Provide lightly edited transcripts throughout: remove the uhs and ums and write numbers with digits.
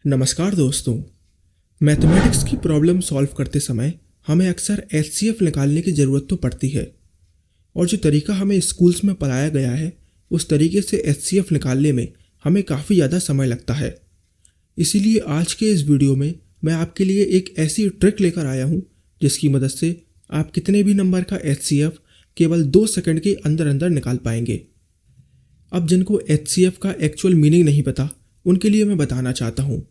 नमस्कार दोस्तों। मैथमेटिक्स की प्रॉब्लम सॉल्व करते समय हमें अक्सर एचसीएफ निकालने की ज़रूरत तो पड़ती है और जो तरीका हमें स्कूल्स में पढ़ाया गया है उस तरीके से एचसीएफ निकालने में हमें काफ़ी ज़्यादा समय लगता है। इसीलिए आज के इस वीडियो में मैं आपके लिए एक ऐसी ट्रिक लेकर आया हूँ जिसकी मदद से आप कितने भी नंबर का एचसीएफ केवल 2 सेकंड के अंदर अंदर निकाल पाएंगे। अब जिनको एचसीएफ का एक्चुअल मीनिंग नहीं पता उनके लिए मैं बताना चाहता हूँ।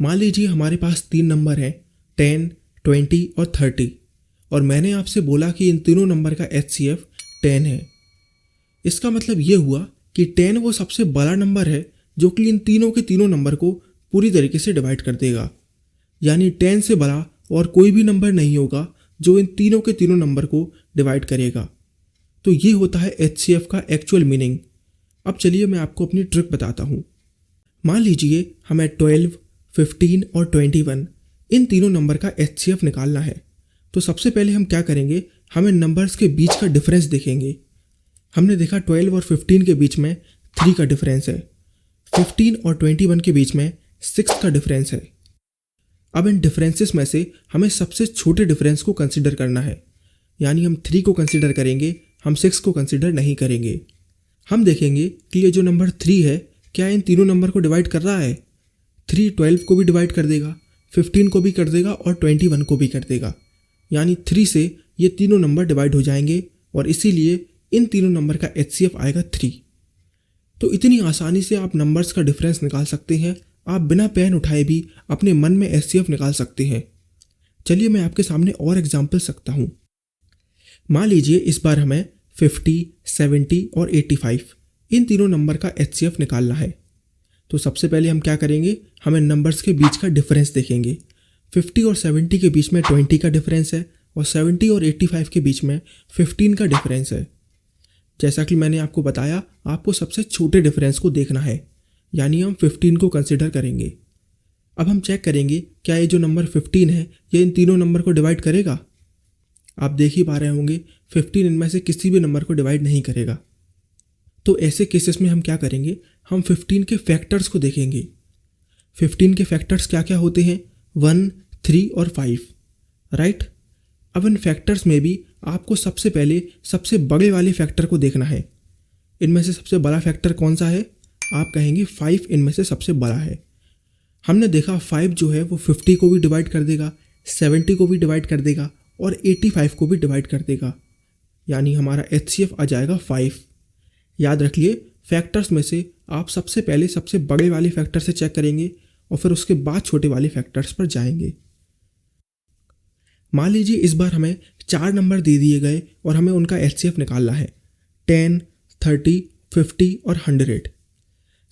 मान लीजिए हमारे पास 3 नंबर हैं 10, 20 और 30 और मैंने आपसे बोला कि इन तीनों नंबर का एचसीएफ 10 है। इसका मतलब ये हुआ कि 10 वो सबसे बड़ा नंबर है जो कि इन तीनों के तीनों नंबर को पूरी तरीके से डिवाइड कर देगा। यानी 10 से बड़ा और कोई भी नंबर नहीं होगा जो इन तीनों के तीनों नंबर को डिवाइड करेगा। तो ये होता है एचसीएफ का एक्चुअल मीनिंग। अब चलिए मैं आपको अपनी ट्रिक बताता हूँ। मान लीजिए हमें 12, 15 और 21 इन तीनों नंबर का एचसीएफ निकालना है। तो सबसे पहले हम क्या करेंगे, हमें नंबर्स के बीच का डिफरेंस देखेंगे। हमने देखा 12 और 15 के बीच में 3 का डिफरेंस है, 15 और 21 के बीच में 6 का डिफरेंस है। अब इन डिफरेंसेस में से हमें सबसे छोटे डिफरेंस को कंसिडर करना है। यानी हम 3 को कंसिडर करेंगे, हम 6 को कंसिडर नहीं करेंगे। हम देखेंगे कि ये जो नंबर 3 है क्या इन तीनों नंबर को डिवाइड कर रहा है। 3 12 को भी डिवाइड कर देगा, 15 को भी कर देगा और 21 को भी कर देगा। यानी 3 से ये तीनों नंबर डिवाइड हो जाएंगे और इसीलिए इन तीनों नंबर का एचसीएफ आएगा 3। तो इतनी आसानी से आप नंबर्स का डिफरेंस निकाल सकते हैं। आप बिना पेन उठाए भी अपने मन में एचसीएफ निकाल सकते हैं। चलिए मैं आपके सामने और एग्जाम्पल रखता हूँ। मान लीजिए इस बार हमें 50, 70 और 85 इन तीनों नंबर का एचसीएफ निकालना है। तो सबसे पहले हम क्या करेंगे, हमें नंबर्स के बीच का डिफरेंस देखेंगे। 50 और 70 के बीच में 20 का डिफरेंस है और 70 और 85 के बीच में 15 का डिफरेंस है। जैसा कि मैंने आपको बताया, आपको सबसे छोटे डिफरेंस को देखना है, यानी हम 15 को कंसिडर करेंगे। अब हम चेक करेंगे क्या ये जो नंबर 15 है ये इन तीनों नंबर को डिवाइड करेगा। आप देख ही पा रहे होंगे 15 इनमें से किसी भी नंबर को डिवाइड नहीं करेगा। तो ऐसे केसेस में हम क्या करेंगे, हम 15 के फैक्टर्स को देखेंगे। 15 के फैक्टर्स क्या क्या होते हैं, 1, 3 और 5, राइट। अब इन फैक्टर्स में भी आपको सबसे पहले सबसे बड़े वाले फैक्टर को देखना है। इनमें से सबसे बड़ा फैक्टर कौन सा है, आप कहेंगे 5 इनमें से सबसे बड़ा है। हमने देखा 5 जो है वो 50 को भी डिवाइड कर देगा, 70 को भी डिवाइड कर देगा और 85 को भी डिवाइड कर देगा। यानी हमारा एचसीएफ आ जाएगा 5। याद रखिए, फैक्टर्स में से आप सबसे पहले सबसे बड़े वाले फैक्टर से चेक करेंगे और फिर उसके बाद छोटे वाले फैक्टर्स पर जाएंगे। मान लीजिए इस बार हमें 4 नंबर दे दिए गए और हमें उनका एचसीएफ निकालना है, 10, 30, 50 और 100।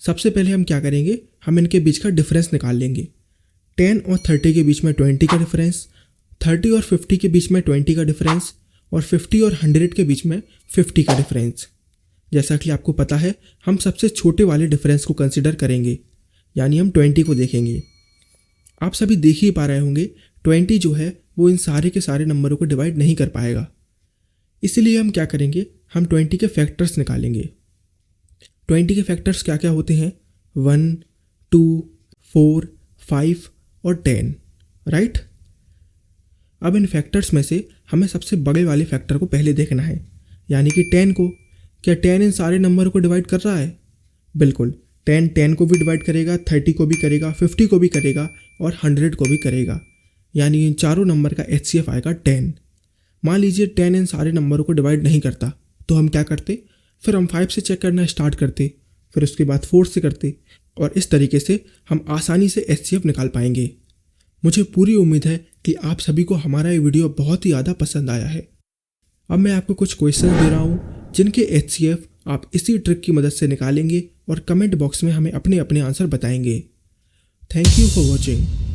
सबसे पहले हम क्या करेंगे, हम इनके बीच का डिफरेंस निकाल लेंगे। 10 और 30 के बीच में 20 का डिफरेंस, 30 और 50 के बीच में 20 का डिफरेंस और 50 और 100 के बीच में 50 का डिफरेंस। जैसा कि आपको पता है, हम सबसे छोटे वाले डिफरेंस को कंसिडर करेंगे, यानी हम 20 को देखेंगे। आप सभी देख ही पा रहे होंगे 20 जो है वो इन सारे के सारे नंबरों को डिवाइड नहीं कर पाएगा। इसलिए हम क्या करेंगे, हम 20 के फैक्टर्स निकालेंगे। 20 के फैक्टर्स क्या क्या होते हैं, 1, 2, 4, 5 और 10, राइट। अब इन फैक्टर्स में से हमें सबसे बड़े वाले फैक्टर को पहले देखना है, यानी कि 10 को। क्या 10 इन सारे नंबरों को डिवाइड कर रहा है? बिल्कुल, 10 को भी डिवाइड करेगा, 30 को भी करेगा, 50 को भी करेगा और 100 को भी करेगा। यानी इन चारों नंबर का एचसीएफ आएगा 10। मान लीजिए 10 इन सारे नंबरों को डिवाइड नहीं करता, तो हम क्या करते, फिर हम 5 से चेक करना स्टार्ट करते, फिर उसके बाद 4 से करते और इस तरीके से हम आसानी से एचसीएफ निकाल पाएंगे। मुझे पूरी उम्मीद है कि आप सभी को हमारा ये वीडियो बहुत ही ज़्यादा पसंद आया है। अब मैं आपको कुछ क्वेश्चन दे रहा हूँ जिनके एचसीएफ आप इसी ट्रिक की मदद से निकालेंगे और कमेंट बॉक्स में हमें अपने अपने आंसर बताएंगे। Thank you for watching.